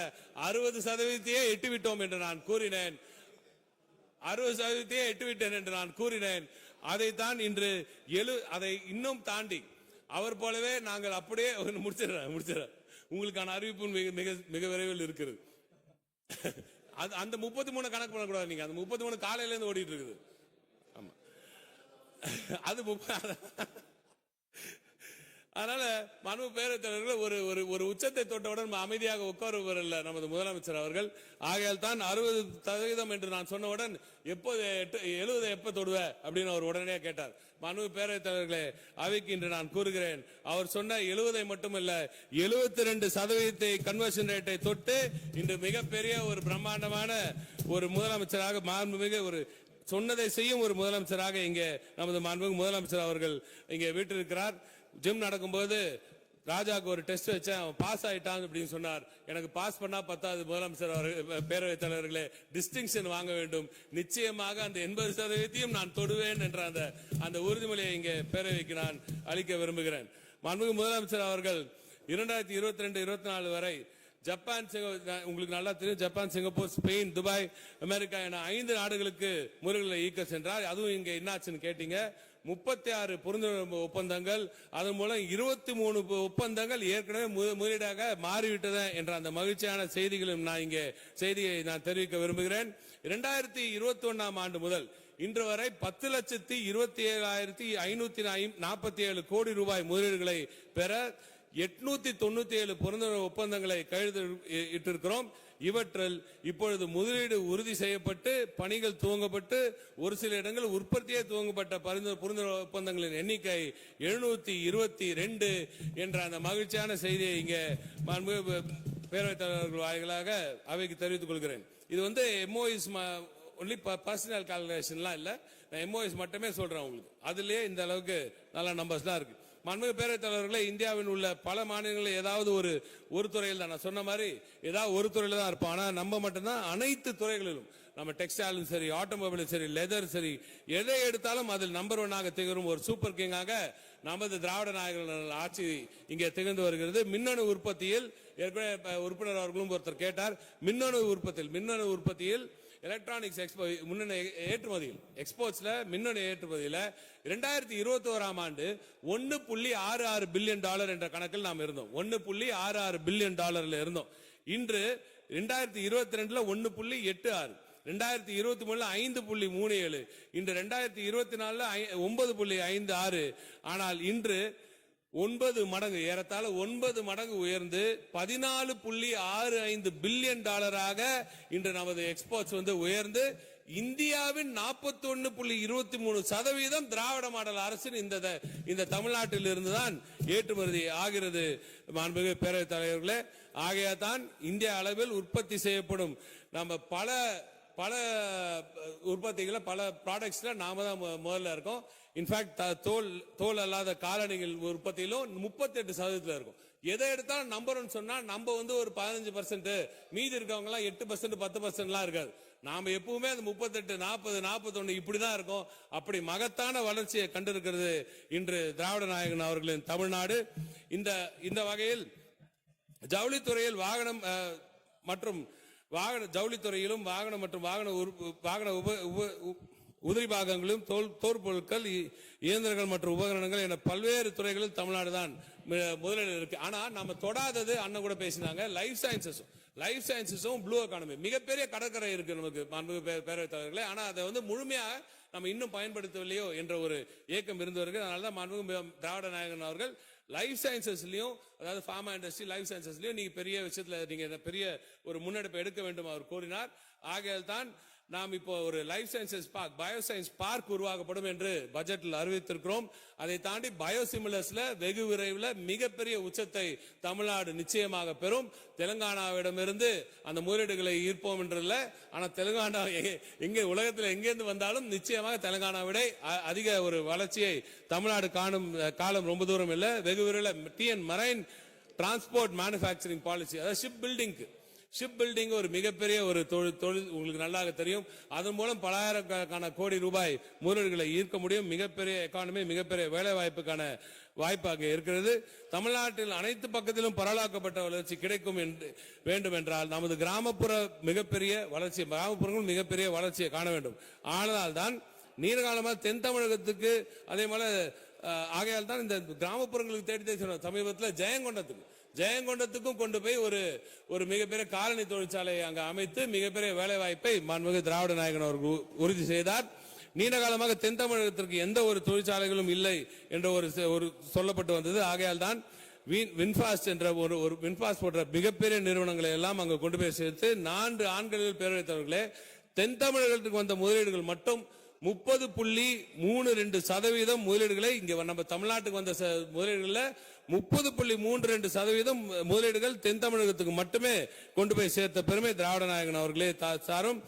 60% எட்டிவிட்டோம் என்று நான் கூறினேன். 60% எட்டிவிட்டேன் என்று நான் கூறினேன். அதைத்தான் இன்று அதை இன்னும் தாண்டி அவர் போலவே நாங்கள் அப்படியே முடிச்சிடறேன். உங்களுக்கான அறிவிப்பு மிக விரைவில் இருக்கிறது. அந்த 33 கணக்கு பண்ணக்கூடாது. நீங்க அந்த 33 காலையில இருந்து ஓடிட்டு இருக்குது. ஆமா, அது அதனால மனு பேரவைத் தலைவர்கள் ஒரு உச்சத்தை தொட்டவுடன் அமைதியாக உட்காருவதில்லை நமது முதலமைச்சர் அவர்கள். ஆகையால் தான் 60% என்று நான் சொன்னவுடன் எப்போது 70 எப்ப தொடுவ அப்படின்னு அவர் உடனே கேட்டார். மனு பேரவைத் தலைவர்களே, அவைக்கு இன்று நான் கூறுகிறேன், அவர் சொன்ன 70 மட்டுமல்ல 72% கன்வர்ஷன் ரேட்டை தொட்டு இன்று மிகப்பெரிய ஒரு பிரம்மாண்டமான ஒரு முதலமைச்சராக, மாண்புமிகு ஒரு சொன்னதை செய்யும் ஒரு முதலமைச்சராக இங்கே நமது மாண்புமிகு முதலமைச்சர் அவர்கள் இங்கே வீட்டிருக்கிறார். ஜிம் நடக்கும்போது ராஜாக்கு ஒரு டெஸ்ட் வச்சேன், அவன் பாஸ் ஆயிட்டான் அப்படின்னு சொன்னார். எனக்கு பாஸ் பண்ணா பத்தாது முதலமைச்சர் பேரவைத் தலைவர்களே, டிஸ்டிங்ஷன் வாங்க வேண்டும். நிச்சயமாக அந்த 80% நான் தொடுவேன் என்ற அந்த உறுதிமொழியை இங்கே பேரவைக்கு நான் அளிக்க விரும்புகிறேன். மாண்புமிகு முதலமைச்சர் அவர்கள் 2022-24 வரை ஜப்பான், உங்களுக்கு நல்லா தெரியும், Japan, Singapore, Spain, Dubai, America என 5 நாடுகளுக்கு முதலீடுகளை ஈர்க்க சென்றார். அதுவும் இங்க என்னாச்சுன்னு கேட்டீங்க. 36 புரிந்துணர்வு ஒப்பந்தங்கள், அதன் மூலம் 23 ஒப்பந்தங்கள் ஏற்கனவே முதலீடாக மாறிவிட்டது என்ற அந்த மகிழ்ச்சியான செய்திகளும் நான் இங்கே செய்தியை நான் தெரிவிக்க விரும்புகிறேன். 2021 ஆண்டு முதல் இன்று வரை 10,27,547 கோடி ரூபாய் முதலீடுகளை பெற 897 புரிந்துணர்வு ஒப்பந்தங்களை கையெழுத்திட்டிருக்கிறோம். இவற்றில் இப்பொழுது முதலீடு உறுதி செய்யப்பட்டு பணிகள் துவங்கப்பட்டு ஒரு சில இடங்கள் உற்பத்தியே துவங்கப்பட்ட புரிந்துணர்வு ஒப்பந்தங்களின் எண்ணிக்கை 722 என்ற அந்த மகிழ்ச்சியான செய்தியை இங்கே பேரவைத் தலைவர்கள் வாயிலாக அவைக்கு தெரிவித்துக் கொள்கிறேன். இது வந்து MOUs ஒன்லி பர்சனல் கால்குலேஷன்லாம் இல்ல, நான் MOUs மட்டுமே சொல்றேன் உங்களுக்கு. அதுலயே இந்த அளவுக்கு நல்ல நம்பர்ஸ் தான் இருக்கு. மாண்புமிகு பேரவைத் தலைவர்களே, இந்தியாவில் உள்ள பல மாநிலங்களில் ஏதாவது ஒரு துறையில் தான், நான் சொன்ன மாதிரி ஏதாவது ஒரு துறையில தான் இருப்போம். ஆனா நம்ம மட்டும்தான் அனைத்து துறைகளிலும், நம்ம டெக்ஸ்டைலும் சரி, ஆட்டோமொபைலும் சரி, லெதர் சரி, எதை எடுத்தாலும் அதில் நம்பர் 1 திகழும் ஒரு சூப்பர் கிங்காக நமது திராவிட நாயகர்கள் ஆட்சி இங்கே திகழ்ந்து வருகிறது. மின்னணு உற்பத்தியில் ஏற்கனவே உறுப்பினர் அவர்களும் ஒருத்தர் கேட்டார், மின்னணு உற்பத்தியில் எலக்ட்ரானிக்ஸ் முன்னணி ஏற்றுமதியில் எக்ஸ்போர்ட்ஸ்ல மின்னணு ஏற்றுமதியில 2021ஆம் ஆண்டு $1.66 பில்லியன் என்ற கணக்கில் நாம் இருந்தோம். $1.66 பில்லியன் இருந்தோம். இன்று 2022ல 1.86, 2023ல 5.37, இன்று 2024ல 9.56. ஆனால் இன்று 9 மடங்கு, ஏறத்தாழ 9 மடங்கு உயர்ந்து $14.65 பில்லியன் இன்று நமது எக்ஸ்போர்ட்ஸ் உயர்ந்து இந்தியாவின் 41.23% திராவிட மாடல் அரசின் இந்த தமிழ்நாட்டில் இருந்துதான் ஏற்றுமதி ஆகிறது. மாண்புமிகு பேரவைத் தலைவர்களே, ஆகையாதான் இந்திய அளவில் உற்பத்தி செய்யப்படும் நம்ம பல உற்பத்திகளை பல ப்ராடக்ட்ஸ்ல நாம தான் முதல்ல இருக்கோம். இன்ஃபேக்ட் தோல் அல்லாத காலணிகள் உற்பத்தியிலும் 38% இருக்கும். எதை எடுத்தாலும் நம்பர் சொன்னா நம்ம ஒரு 15%, மீதி இருக்கவங்க எல்லாம் 8%, 10% இருக்காது. நாம எப்பவுமே அந்த 38, 40, 41 இப்படிதான் இருக்கும். அப்படி மகத்தான வளர்ச்சியை கண்டிருக்கிறது இன்று திராவிட நாயகன் அவர்களின் தமிழ்நாடு. இந்த வகையில் ஜவுளித்துறையில் ஜவுளித்துறையிலும் வாகன உதிரி பாகங்களும் தோல் பொருட்கள், இயந்திரங்கள் மற்றும் உபகரணங்கள் என பல்வேறு துறைகளில் தமிழ்நாடு தான் முதலில் இருக்கு. ஆனா நம்ம தொடாதது, அண்ணன் கூட பேசினாங்க, லைஃப் சயின்சஸும் ப்ளூ எக்கானமி. மிகப்பெரிய கடற்கரை இருக்கு நமக்கு பேரவைத் தலைவர்களே. ஆனா அதை முழுமையாக நம்ம இன்னும் பயன்படுத்தவில்லையோ என்ற ஒரு ஏக்கம் இருந்து வருகிறது. அதனாலதான் மாண்புமிகு திராவிட நாயகன் அவர்கள் லைஃப் சயின்சஸ்லயும், அதாவது ஃபார்மா இண்டஸ்ட்ரி, லைஃப் சயின்சஸ்லயும் நீங்க பெரிய விஷயத்துல நீங்க பெரிய ஒரு முன்னெடுப்பை எடுக்க வேண்டும் அவர் கூறினார். ஆகையால் தான் நாம் இப்போ ஒரு life sciences park, bioscience park உருவாக்கப்படும் என்று பட்ஜெட்டில் அறிவித்திருக்கிறோம். அதை தாண்டி பயோசிமிலர்ஸ்ல வெகு விரைவில் மிகப்பெரிய உச்சத்தை தமிழ்நாடு நிச்சயமாக பெறும். தெலுங்கானாவிடமிருந்து அந்த முதலீடுகளை ஈர்ப்போம் என்றல்ல, ஆனா தெலுங்கானா உலகத்தில் எங்கேருந்து வந்தாலும் நிச்சயமாக தெலுங்கானாவிட அதிக ஒரு வளர்ச்சியை தமிழ்நாடு காணும் காலம் ரொம்ப தூரம் இல்லை. வெகு விரைவில் TN marine transport manufacturing policy, அதாவது ஷிப் பில்டிங் ஒரு மிகப்பெரிய ஒரு தொழில் உங்களுக்கு நல்லாக தெரியும். அதன் மூலம் பலாயிரக்கணக்கான கோடி ரூபாய் முதலீடுகளை ஈர்க்க முடியும். மிகப்பெரிய எக்கானமி, மிகப்பெரிய வேலை வாய்ப்புக்கான வாய்ப்பு அங்கே இருக்கிறது. தமிழ்நாட்டில் அனைத்து பக்கத்திலும் பரவலாக்கப்பட்ட வளர்ச்சி கிடைக்கும் வேண்டும் என்றால் நமது கிராமப்புறங்களும் மிகப்பெரிய வளர்ச்சியை காண வேண்டும். ஆனால் தான் நீர்காலமாக தென் தமிழகத்துக்கு அதே போல ஆகையால் தான் இந்த கிராமப்புறங்களுக்கு தேடி சொன்னோம். சமீபத்தில் ஜெயங்கொண்டத்துக்கும் கொண்டு போய் ஒரு மிகப்பெரிய காலனி தொழிற்சாலையை அங்கு அமைத்து மிகப்பெரிய வேலை வாய்ப்பை மாண்புமிகு திராவிட நாயகன் அவர்கள் உறுதி செய்தார். நீண்ட காலமாக தென் தமிழகத்திற்கு எந்த ஒரு தொழிற்சாலைகளும் இல்லை என்ற ஒரு சொல்லப்பட்டு வந்தது. ஆகையால் தான் வின்பாஸ்ட் என்ற ஒரு வின்பாஸ்ட் போன்ற மிகப்பெரிய நிறுவனங்களை எல்லாம் அங்கு கொண்டு போய் சேர்த்து 4 ஆண்களில் பேரவைத்தவர்களே, தென் தமிழகத்துக்கு வந்த முதலீடுகள் மட்டும் 30.32% முதலீடுகளை இங்க நம்ம தமிழ்நாட்டுக்கு வந்த முதலீடுகள்ல 30.32% முதலீடுகள் தென் தமிழகத்துக்கு மட்டுமே கொண்டு போய் சேர்த்த பெருமை திராவிட நாயகன் அவர்களே சாரும்.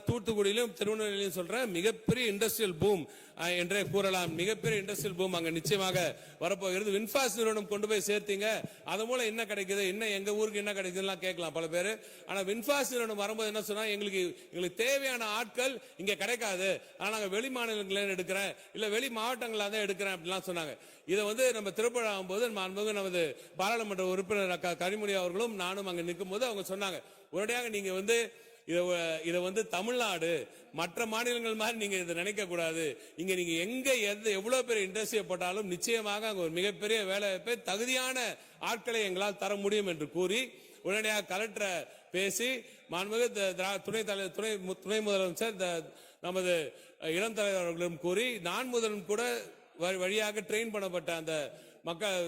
தூத்துக்குடியிலும் திருநெல்வேலியிலும் சொல்றேன், மிகப்பெரிய இண்டஸ்ட்ரியல் பூம் என்றே கூறலாம். மிகப்பெரிய இண்டஸ்ட்ரியல் பூம் அங்க நிச்சயமாக வரப்போகிறது. வின்பாஸ்ட் நிறுவனம் கொண்டு போய் சேர்த்தீங்க, அது மூலம் என்ன கிடைக்குது, என்ன எங்க ஊருக்கு என்ன கிடைக்குதுன்னு கேட்கலாம் பல பேர். ஆனா வின்பாஸ்ட் நிறுவனம் வரும்போது என்ன சொன்னா, எங்களுக்கு தேவையான ஆட்கள் இங்க கிடைக்காது, ஆனா நாங்க வெளி மாநிலங்கள எடுக்கிறேன், இல்ல வெளி மாவட்டங்களா தான் எடுக்கிறேன் அப்படிலாம் சொன்னாங்க. இதை நம்ம திருப்பதி ஆகும்போது நமது பாராளுமன்ற உறுப்பினர் அக்கா கனிமொழி அவர்களும் நானும் அங்க நிற்கும் போது அவங்க சொன்னாங்க, உடனடியாக நீங்க இதை தமிழ்நாடு மற்ற மாநிலங்கள் மாதிரி நீங்க இதை நினைக்க கூடாது, இங்க நீங்க எங்க எவ்வளவு பெரிய இண்டஸ்ட்ரியை போட்டாலும் நிச்சயமாக அங்க ஒரு மிகப்பெரிய வேலை வாய்ப்பை தகுதியான ஆட்களை எங்களால் தர முடியும் என்று கூறி உடனடியாக கலெக்டரை பேசி மாண்புமிகு துணை முதலமைச்சர் நமது இளம் தலைவர் அவர்களும் கூறி நான் முதலும் கூட வழியாக ட்ரெயின் பண்ணப்பட்ட அந்த மக்கள்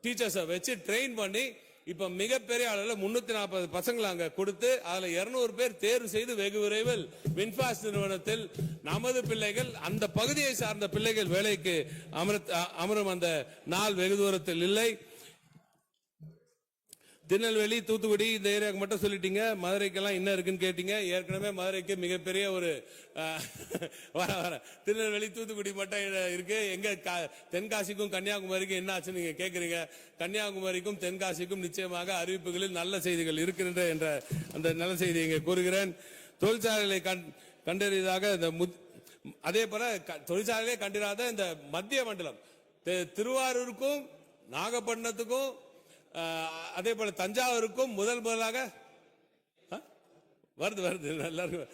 டீச்சர்ஸை வச்சு ட்ரெயின் பண்ணி இப்ப மிகப்பெரிய அளவில் 340 பசங்களை அங்க கொடுத்து அதுல 200 பேர் தேர்வு செய்து வெகு விரைவில் வின்ஃபாஸ்ட் நிறுவனத்தில் நமது பிள்ளைகள் அந்த பகுதியை சார்ந்த பிள்ளைகள் வேலைக்கு அமரும் அந்த நாள் வெகு தூரத்தில் இல்லை. திருநெல்வேலி தூத்துக்குடி இந்த ஏரியாவுக்கு மட்டும் சொல்லிட்டீங்க. மதுரைக்கெல்லாம் என்ன இருக்குன்னு கேட்டீங்க. ஏற்கனவே மதுரைக்கு மிகப்பெரிய ஒரு வர திருநெல்வேலி தூத்துக்குடி மட்டும் இருக்கு. எங்க தென்காசிக்கும் கன்னியாகுமரிக்கும் என்ன ஆச்சுன்னு நீங்க கேட்கறீங்க. கன்னியாகுமரிக்கும் தென்காசிக்கும் நிச்சயமாக அறிவிப்புகளில் நல்ல செய்திகள் இருக்கின்ற என்ற அந்த நல்ல செய்தியை இங்கே கூறுகிறேன். தொழிற்சாலைகளை கண்டறியதாக இந்த அதே போல தொழிற்சாலையிலே கண்டிராத இந்த மத்திய மண்டலம் திருவாரூருக்கும் நாகப்பட்டினத்துக்கும் அதே போல தஞ்சாவூருக்கும் முதலாக வருது எல்லாருக்கும்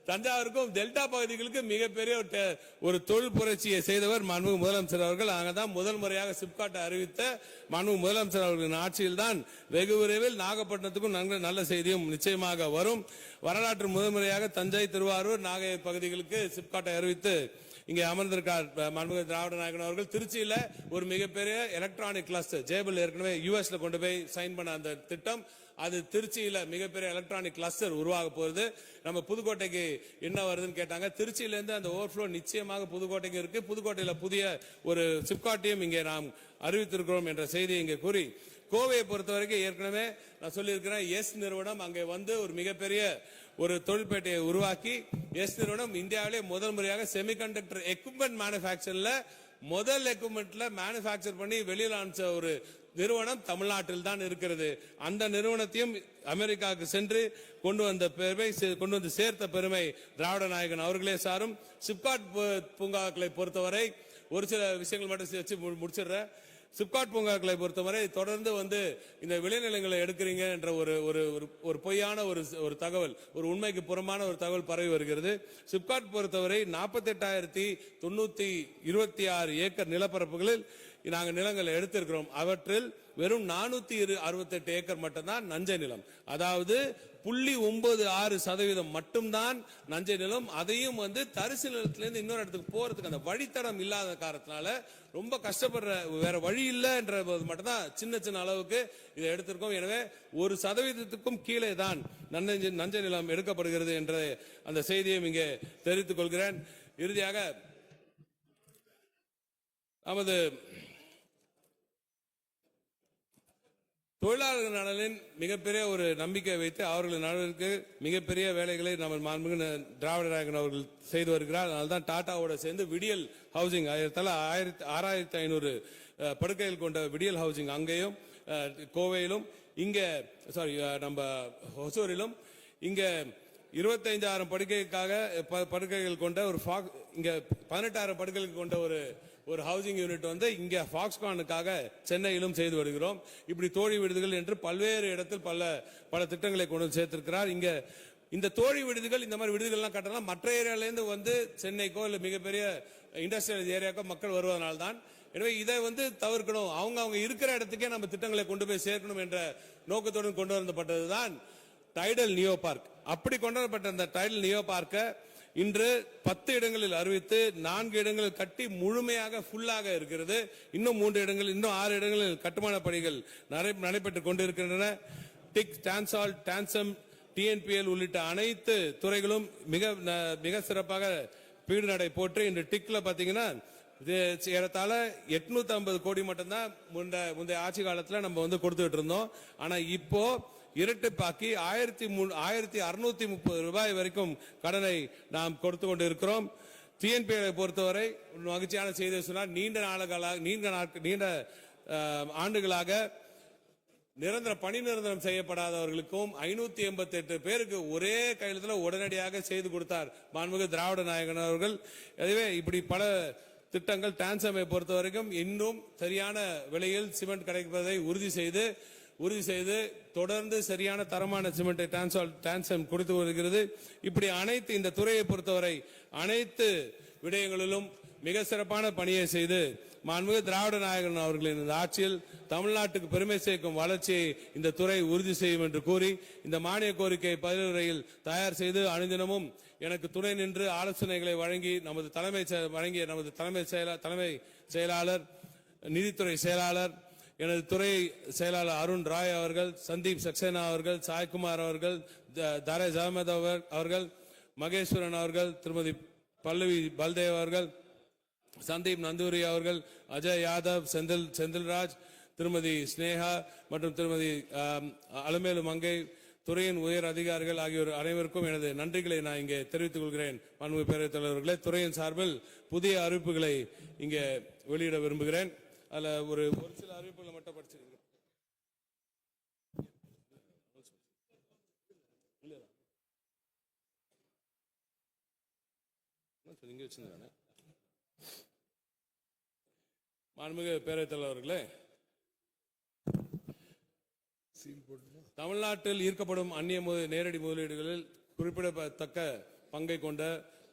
தஞ்சாவூருக்கும் டெல்டா பகுதிகளுக்கு மிகப்பெரிய ஒரு தொழில் புரட்சியை செய்தவர் மாண்புமிகு முதலமைச்சர் அவர்கள். அங்கதான் முதல் முறையாக சிப்காட்டை அறிவித்த மாண்புமிகு முதலமைச்சர் அவர்களின் ஆட்சியில் தான் வெகு விரைவில் நாகப்பட்டினத்துக்கும் நல்ல செய்தியும் நிச்சயமாக வரும். வரலாற்று முதல் முறையாக தஞ்சை, திருவாரூர், நாகை பகுதிகளுக்கு சிப்காட்டை அறிவித்து இங்கே அமர்ந்திருக்கார் மாண்புமிகு திராவிட நாயகன் அவர்கள். திருச்சியில ஒரு மிகப்பெரிய எலக்ட்ரானிக் கிளஸ்டர் ஜேபிள் ஏற்கனவே யுஎஸ்ல கொண்டு போய் சைன் பண்ண அந்த திட்டம் அது திருச்சியில மிகப்பெரிய எலக்ட்ரானிக் கிளஸ்டர் உருவாக போகுது. நம்ம புதுக்கோட்டைக்கு என்ன வருதுன்னு கேட்டாங்க. திருச்சியில இருந்து அந்த ஓவர்ஃப்ளோ நிச்சயமாக புதுக்கோட்டைக்கு இருக்கு. புதுக்கோட்டையில புதிய ஒரு சிப்காட்டையும் இங்கே நாம் அறிவித்திருக்கிறோம் என்ற செய்தியை இங்கே கூறி, கோவையை பொறுத்தவரைக்கும் ஏற்கனவே நான் சொல்லியிருக்கிறேன். எஸ் நிறுவனம் அங்கே வந்து ஒரு மிகப்பெரிய ஒரு தொழிற்பேட்டையை உருவாக்கி எஸ் நிறுவனம் இந்தியாவிலே முதல் முறையாக செமிகண்டக்டர் எக்யூப்மெண்ட் மேனுபேக்சர்ல முதல் எக்யூப்மெண்ட்ல மேனுபேக்சர் பண்ணி வெளியில் அனுப்பிச்ச ஒரு நிறுவனம் தமிழ்நாட்டில் தான் இருக்கிறது. அந்த நிறுவனத்தையும் அமெரிக்காவுக்கு சென்று கொண்டு வந்து சேர்த்த பெருமை திராவிட நாயகன் அவர்களே சாரும். சிப்காட் பூங்காக்களை பொறுத்தவரை ஒரு சில விஷயங்கள் மட்டும் வச்சு முடிச்சிடுறேன். சிப்காட் பூங்காக்களை பொறுத்தவரை தொடர்ந்து வந்து இந்த விளைநிலங்களை எடுக்கிறீங்க என்ற ஒரு பொய்யான ஒரு தகவல், ஒரு உண்மைக்கு புறமான ஒரு தகவல் பரவி வருகிறது. சிப்காட் பொறுத்தவரை 48,926 ஏக்கர் நிலப்பரப்புகளில் நாங்கள் நிலங்களை எடுத்திருக்கிறோம். அவற்றில் வெறும் 468 ஏக்கர் மட்டும்தான் நஞ்சை நிலம். அதாவது 0.96% மட்டும்தான் நஞ்சை நிலம். அதையும் வந்து தரிசு நிலத்திலிருந்து இன்னொரு இடத்துக்கு போறதுக்கு அந்த வழித்தடம் இல்லாத காரணத்தினால ரொம்ப கஷ்டப்படுற, வேற வழி இல்லை என்ற மட்டும்தான் சின்ன அளவுக்கு இதை எடுத்திருக்கோம். எனவே 1% கீழே தான் நஞ்சை நிலம் எடுக்கப்படுகிறது என்ற அந்த செய்தியை இங்கே தெரிவித்துக் கொள்கிறேன். இறுதியாக நமது தொழிலாளர்கள் நலனின் மிகப்பெரிய ஒரு நம்பிக்கை வைத்து அவர்களின் நலனுக்கு மிகப்பெரிய வேலைகளை நம்ம மாண்புமிகு திராவிட நாயகன் அவர்கள் செய்து வருகிறார். அதனால்தான் டாடாவோட சேர்ந்து விடியல் ஹவுசிங் 6,500 படுக்கைகள் கொண்ட விடியல் ஹவுசிங் அங்கேயும் கோவையிலும் இங்க நம்ம ஒசூரிலும் இங்க 25,000 படுக்கைகள் கொண்ட ஒரு இங்க 18,000 படுக்கைகள் கொண்ட ஒரு ஹவுசிங் யூனிட் வந்து இங்க ஃபாக்ஸ்கானுக்காக சென்னையிலும் செய்து வருகிறோம். இப்படி தோழி விடுதிகள் என்று பல்வேறு இடத்தில் பல திட்டங்களை கொண்டு சேர்த்திருக்கிறார். இங்க இந்த தோழி விடுதிகள் இந்த மாதிரி விடுதிகள்லாம் கட்டலாம் மற்ற ஏரியால இருந்து வந்து சென்னைக்கோ இல்ல மிகப்பெரிய இண்டஸ்ட்ரியல் ஏரியாக்கோ மக்கள் வருவதனால தான். எனவே இதை வந்து தவிர்க்கணும், அவங்க இருக்கிற இடத்துக்கே நம்ம திட்டங்களை கொண்டு போய் சேர்க்கணும் என்ற நோக்கத்துடன் கொண்டு வரப்பட்டதுதான் டைடல் நியோ பார்க். அப்படி கொண்டு வரப்பட்ட அந்த டைடல் நியோ பார்க்க இன்று 10 இடங்களில் அறிவித்து 4 இடங்களில் கட்டி முழுமையாக ஃபுல்லாக இருக்கிறது. இன்னும் 3 இடங்கள், இன்னும் 6 இடங்களில் கட்டுமான பணிகள் நடைபெற்றுக் கொண்டிருக்கின்றன. டிக், டான்சால், டான்சம், டிஎன்பிஎல் உள்ளிட்ட அனைத்து துறைகளும் மிக சிறப்பாக பீடு நடை போட்டு இன்று டிக்ல பாத்தீங்கன்னா ஏறத்தாழ 850 கோடி மட்டும்தான் முந்தைய ஆட்சி காலத்துல நம்ம வந்து கொடுத்துட்டு இருந்தோம். ஆனா இப்போ இரட்டிப்பாக்கி 1,630 ரூபாய் வரைக்கும் கடனை நாம் கொடுத்து கொண்டு இருக்கிறோம். டிஎன்பிஎல் பொறுத்தவரை மகிழ்ச்சியான செய்தி சொன்னால் நீண்ட ஆண்டுகளாக பணி நிரந்தரம் செய்யப்படாதவர்களுக்கும் 588 பேருக்கு ஒரே கையெழுத்துல உடனடியாக செய்து கொடுத்தார் மாண்புமிகு திராவிட நாயகன் அவர்கள். எனவே இப்படி பல திட்டங்கள் டான்சமை பொறுத்த வரைக்கும் இன்னும் சரியான விலையில் சிமெண்ட் கிடைப்பதை உறுதி செய்து தொடர்ந்து சரியான தரமான சிமெண்டை டான்சம் கொடுத்து வருகிறது. இப்படி அனைத்து இந்த துறையை பொறுத்தவரை அனைத்து விடயங்களிலும் மிக சிறப்பான பணியை செய்து மாண்புமிகு திராவிட நாயகன் அவர்களின் இந்த ஆட்சியில் தமிழ்நாட்டுக்கு பெருமை சேர்க்கும் வளர்ச்சியை இந்த துறை உறுதி செய்யும் என்று கூறி இந்த மானிய கோரிக்கை பதிலுரையில் தயார் செய்து அனுதினமும் எனக்கு துணை நின்று ஆலோசனைகளை வழங்கிய நமது தலைமை செயலாளர் நிதித்துறை செயலாளர் எனது துறை செயலாளர் அருண் ராய் அவர்கள், சந்தீப் சக்சேனா அவர்கள், சாய்குமார் அவர்கள், தரேஸ் அகமது அவர்கள், மகேஸ்வரன் அவர்கள், திருமதி பல்லவி பல்தேவ் அவர்கள், சந்தீப் நந்தூரி அவர்கள், அஜய் யாதவ், செந்தில்ராஜ், திருமதி ஸ்னேகா மற்றும் திருமதி அலமேலு மங்கை, துறையின் உயர் அதிகாரிகள் ஆகியோர் அனைவருக்கும் எனது நன்றிகளை நான் இங்கே தெரிவித்துக் கொள்கிறேன். மாண்புமிகு பேரவைத் தலைவர்களே, துறையின் சார்பில் புதிய அறிவிப்புகளை இங்கே வெளியிட விரும்புகிறேன். அதுல ஒரு சில அறிவிப்புகளை மட்டும் படிச்சிருக்கேன். மாண்புமிகு பேரவைத் தலைவர்களே, தமிழ்நாட்டில் ஈர்க்கப்படும் அந்நிய நேரடி முதலீடுகளில் குறிப்பிடத்தக்க பங்கை கொண்ட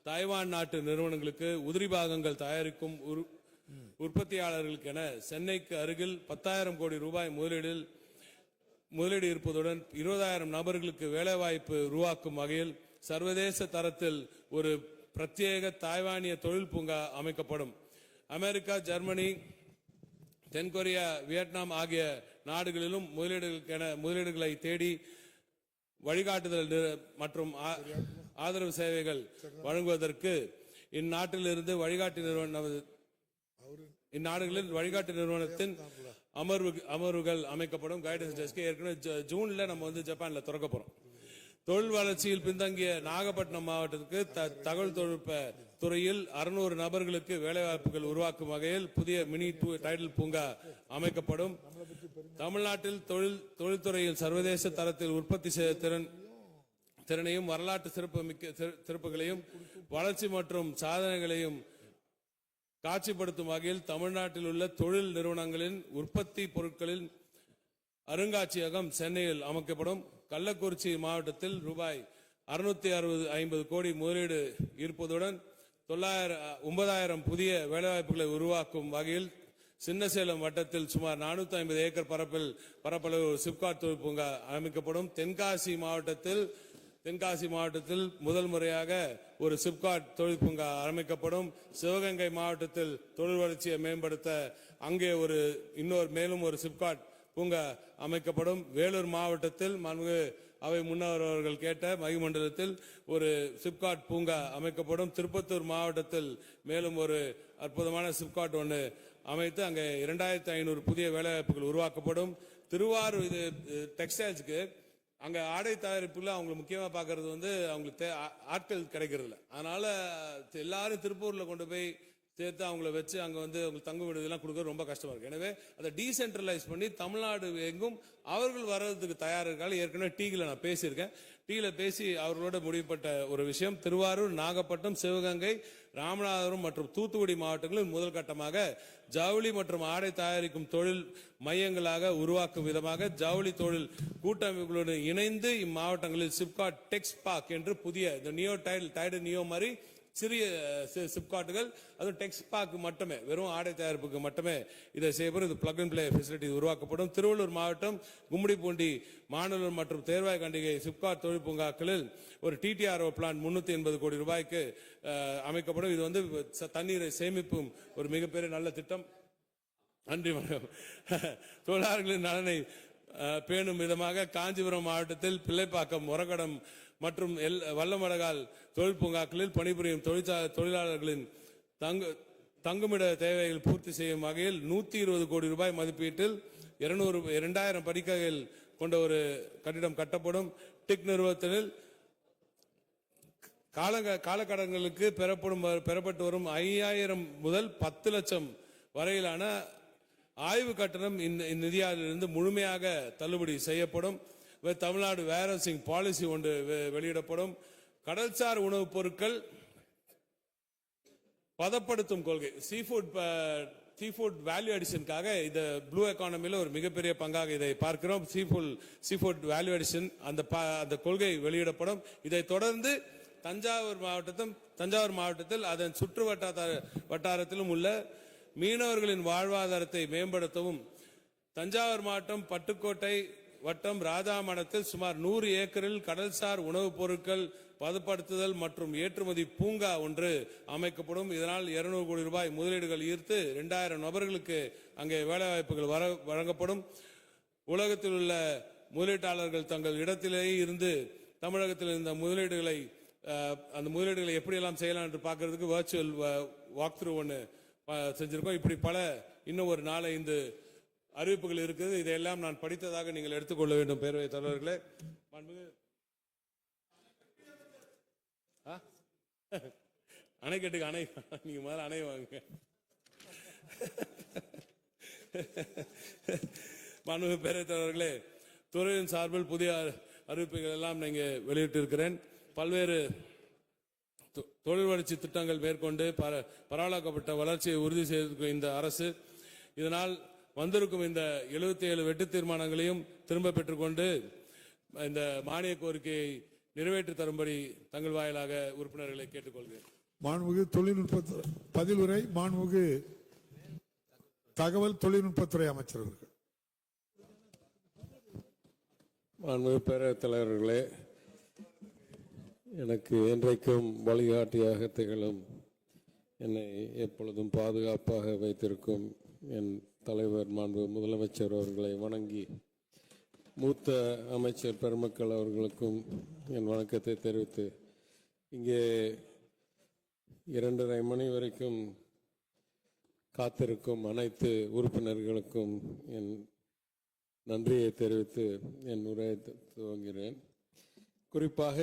தாய்வான் நாட்டு நிறுவனங்களுக்கு உதிரி பாகங்கள் தயாரிக்கும் உற்பத்தியாளர்களுக்கு என சென்னைக்கு அருகில் 10,000 கோடி ரூபாய் முதலீடு இருப்பதுடன் 20,000 நபர்களுக்கு வேலைவாய்ப்பு உருவாக்கும் வகையில் சர்வதேச தரத்தில் ஒரு பிரத்யேக தாய்வானிய தொழில் பூங்கா அமைக்கப்படும். அமெரிக்கா, ஜெர்மனி, தென்கொரியா, வியட்நாம் ஆகிய நாடுகளிலும் முதலீடுகளை தேடி வழிகாட்டுதல் மற்றும் ஆதரவு சேவைகள் வழங்குவதற்கு இந்நாட்டிலிருந்து இந்நாடுகளில் வழிகாட்டு நிறுவனத்தின் அமர்வுகள் அமைக்கப்படும். கைடன்ஸ் டெஸ்க் ஏற்கனவே ஜூன்ல நம்ம ஜப்பான்ல திறக்க போறோம். தொழில் வளர்ச்சியில் பின்தங்கிய நாகப்பட்டினம் மாவட்டத்திற்கு தகவல் தொழில்நுட்ப துறையில் 600 நபர்களுக்கு வேலைவாய்ப்புகள் உருவாக்கும் வகையில் புதிய மினி டைடல் பூங்கா அமைக்கப்படும். தமிழ்நாட்டில் தொழில்துறையில் சர்வதேச தரத்தில் உற்பத்தி திறனையும் வரலாற்று சிறப்புகளையும் வளர்ச்சி மற்றும் சாதனைகளையும் காட்சிப்படுத்தும் வகையில் தமிழ்நாட்டில் உள்ள தொழில் நிறுவனங்களின் உற்பத்தி பொருட்களின் அருங்காட்சியகம் சென்னையில் அமைக்கப்படும். கள்ளக்குறிச்சி மாவட்டத்தில் ரூபாய் 650 கோடி முதலீடு இருப்பதுடன் 9,000 புதிய வேலைவாய்ப்புகளை உருவாக்கும் வகையில் சின்னசேலம் வட்டத்தில் சுமார் 450 ஏக்கர் பரப்பளவு சிப்காட் தொழில் பூங்கா அமைக்கப்படும். தென்காசி மாவட்டத்தில் முதல் முறையாக ஒரு சிப்காட் தொழில் பூங்கா அமைக்கப்படும். சிவகங்கை மாவட்டத்தில் தொழில் வளர்ச்சியை மேம்படுத்த அங்கே மேலும் ஒரு சிப்காட் பூங்கா அமைக்கப்படும். வேலூர் மாவட்டத்தில் அவை முன்னவர் அவர்கள் கேட்ட மகிமண்டலத்தில் ஒரு சிப்காட் பூங்கா அமைக்கப்படும். திருப்பத்தூர் மாவட்டத்தில் மேலும் ஒரு அற்புதமான சிப்காட் ஒன்று அமைத்து அங்கே 2,500 புதிய வேலைவாய்ப்புகள் உருவாக்கப்படும். திருவாரூர் இது டெக்ஸ்டைல்ஸ்க்கு அங்க ஆடை தயாரிப்புல அவங்க முக்கியமா பாக்குறது அவங்களுக்கு ஆட்கள் கிடைக்கிறது இல்லை. அதனால எல்லாரும் திருப்பூர்ல கொண்டு போய் சேர்த்து அவங்கள வச்சு அங்க அவங்களுக்கு தங்கும் விடுதலாம் கொடுக்கறது ரொம்ப கஷ்டமா இருக்கு. எனவே அதை டீசென்ட்ரலைஸ் பண்ணி தமிழ்நாடு எங்கும் அவர்கள் வர்றதுக்கு தயார் இருக்காங்க. ஏற்கனவே டீல நான் பேசியிருக்கேன். டீல பேசி அவர்களோட முடிவுபட்ட ஒரு விஷயம், திருவாரூர், நாகப்பட்டினம், சிவகங்கை, ராமநாதபுரம் மற்றும் தூத்துக்குடி மாவட்டங்களில் முதல் கட்டமாக ஜவுளி மற்றும் ஆடை தயாரிக்கும் தொழில் மையங்களாக உருவாக்கும் விதமாக ஜவுளி தொழில் கூட்டமைப்புகளுடன் இணைந்து இம்மாவட்டங்களில் சிப்காட் டெக்ஸ் பார்க் என்று புதிய நியோ டைடல் நியோ மாதிரி சிறிய சிப்காட்டுகள், அதுவும் டெக்ஸ் பார்க் மட்டுமே, வெறும் ஆடை தயாரிப்புக்கு மட்டுமே இதை செய்யப்படும். இது பிளக் அண்ட் பிளே ஃபெசிலிட்டி உருவாக்கப்படும். திருவள்ளூர் மாவட்டம் கும்மிடிப்பூண்டி மாநல்லூர் மற்றும் தேர்வாய் கண்டிகை சிப்காட் தொழில் பூங்காக்களில் ஒரு TTRO பிளான் 380 கோடி ரூபாய்க்கு அமைக்கப்படும். இது தண்ணீரை சேமிப்பும் ஒரு மிகப்பெரிய நல்ல திட்டம். நன்றி. தொழிலாளர்களின் நலனை பேணும் விதமாக காஞ்சிபுரம் மாவட்டத்தில் பிள்ளைப்பாக்கம், மொரகடம் மற்றும் வல்லமடகால் தொழில் பூங்காக்களில் பணிபுரியும் தொழிலாளர்களின் தங்குமிட தேவைகள் பூர்த்தி செய்யும் வகையில் 120 கோடி ரூபாய் மதிப்பீட்டில் 2,000 படுக்கைகள் கொண்ட ஒரு கட்டிடம் கட்டப்படும். டிக் நிறுவனத்தில் காலக்கடன்களுக்கு பெறப்பட்டு வரும் 5,000 முதல் 10 லட்சம் வரையிலான ஆய்வு கட்டணம் இந்நிதியிலிருந்து முழுமையாக தள்ளுபடி செய்யப்படும். தமிழ்நாடு வேர்ஹவுசிங் பாலிசி ஒன்று வெளியிடப்படும். கடல்சார் உணவுப் பொருட்கள் பதப்படுத்தும் கொள்கை, சீஃபுட் வேல்யூ அடிஷனுக்காக இந்த ப்ளூ எக்கானமில ஒரு மிகப்பெரிய பங்காக இதை பார்க்கிறோம். சீஃபுட் வேல்யூ அடிஷன் அந்த கொள்கை வெளியிடப்படும். இதை தொடர்ந்து தஞ்சாவூர் மாவட்டத்தில் அதன் சுற்று வட்டாரத்திலும் உள்ள மீனவர்களின் வாழ்வாதாரத்தை மேம்படுத்தவும் தஞ்சாவூர் மாவட்டம் பட்டுக்கோட்டை வட்டம் ராஜாமணத்தில் சுமார் 100 ஏக்கரில் கடல்சார் உணவுப் பொருட்கள் பதப்படுத்துதல் மற்றும் ஏற்றுமதி பூங்கா ஒன்று அமைக்கப்படும். இதனால் 200 கோடி ரூபாய் முதலீடுகள் ஈர்த்து 2000 நபர்களுக்கு அங்கே வேலைவாய்ப்புகள் வழங்கப்படும். உலகத்தில் உள்ள முதலீட்டாளர்கள் தங்கள் இடத்திலேயே இருந்து தமிழகத்தில் இந்த முதலீடுகளை அந்த முதலீடுகளை எப்படியெல்லாம் செய்யலாம் என்று பார்க்கறதுக்கு வர்ச்சுவல் வாக் த்ரூ ஒன்று செஞ்சிருக்கோம். இப்படி பல இன்னும் ஒரு 4-5 அறிவிப்புகள் இருக்குது. இதையெல்லாம் நான் படித்ததாக நீங்கள் எடுத்துக்கொள்ள வேண்டும். பேரவைத் தலைவர்களே, அணைக்கட்டுக்கு அணை நீங்க முதல்ல அணை வாங்க. மாண்புமிகு பேரவைத் தலைவர்களே, துறையின் சார்பில் புதிய அறிவிப்புகள் எல்லாம் நீங்க வெளியிட்டு இருக்கிறேன். பல்வேறு தொழில் வளர்ச்சி திட்டங்கள் மேற்கொண்டு பரவலாக்கப்பட்ட வளர்ச்சியை உறுதி செய்திருக்கும் இந்த அரசு இதனால் வந்திருக்கும் இந்த 77 வெட்டு தீர்மானங்களையும் திரும்ப பெற்றுக்கொண்டு இந்த மானிய கோரிக்கையை நிறைவேற்றி தரும்படி தங்கள் வாயிலாக உறுப்பினர்களை கேட்டுக்கொள்கிறேன். மாண்புமிகு தொழில்நுட்ப பதிலுரை மாண்புமிகு தகவல் தொழில்நுட்பத்துறை அமைச்சர் அவர்கள். மாண்புமிகு பேரவைத் தலைவர்களே, எனக்கு என்றைக்கும் வழிகாட்டியாக திகழும், என்னை எப்பொழுதும் பாதுகாப்பாக வைத்திருக்கும் என் தலைவர் மாண்பு முதலமைச்சர் அவர்களை வணங்கி மூத்த அமைச்சர் பெருமக்கள் அவர்களுக்கும் என் வணக்கத்தை தெரிவித்து இங்கே 2:30 மணி வரைக்கும் காத்திருக்கும் அனைத்து உறுப்பினர்களுக்கும் என் நன்றியை தெரிவித்து என் உரையை துவங்குகிறேன். குறிப்பாக